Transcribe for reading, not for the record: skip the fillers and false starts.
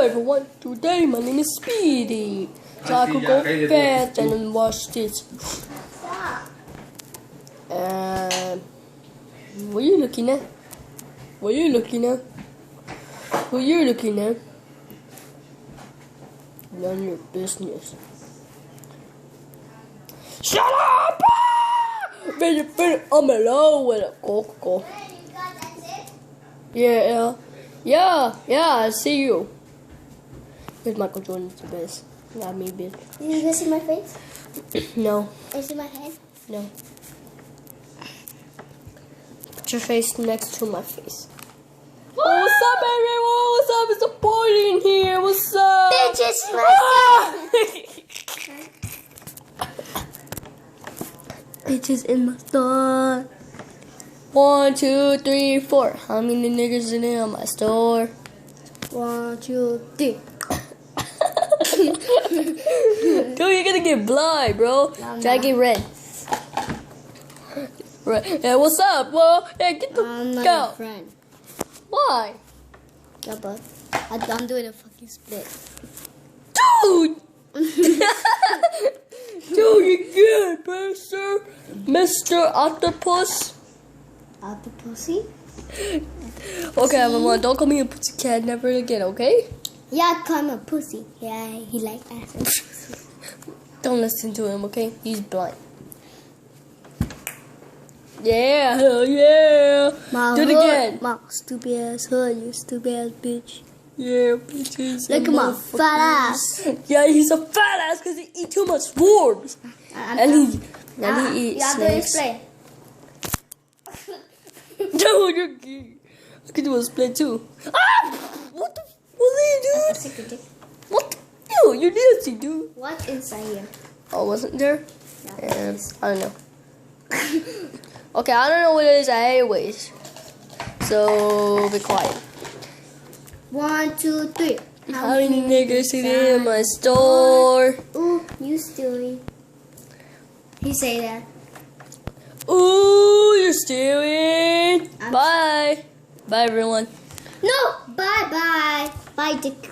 everyone, today my name is Speedy. So I could go fast and then watch this. What are you looking at? What are you looking at? Who are you looking at? None of your business. Shut up! I'm alone with a Coco. Yeah, I see you. Here's Michael Jordan's the best. Not me, bitch. You can see my face? No. You see my head? No. Put your face next to my face. Oh, what's up, everyone? What's up? It's a party in here. What's up? Bitches, Bitches in my store. 1, 2, 3, 4. How many niggas in my store? 1, 2, 3. Dude, you're gonna get blind, bro. Try to get red. Right. Hey, what's up? Well, hey, get the I'm not go. your friend. Why? Yeah, but I'm doing a fucking split. Dude! Dude, you good, Mr. Octopus? Octopussy? Okay, everyone, don't call me a pussycat never again, okay? Yeah, call him a pussy. Yeah, he like ass. Don't listen to him, okay? He's blind. Yeah, hell yeah. My Do it hood, again. My stupid ass hood, you stupid ass bitch. Yeah, bitches. Look at my fat ass. Yeah, he's a fat ass because he eats too much worms. And he eats snakes. Dude, you're gay. I could do a split too. Ah! What the? What are you doing? What? Ew, you're nasty, dude. What's inside here? Oh, wasn't there? Yeah. And I don't know. Okay, I don't know what it is anyways. So be quiet. 1, 2, 3. How many niggas in my store? Ooh, you stealing. He say that. Ooh, you're stealing. Bye. Bye, everyone. No, bye. Bye, Dick.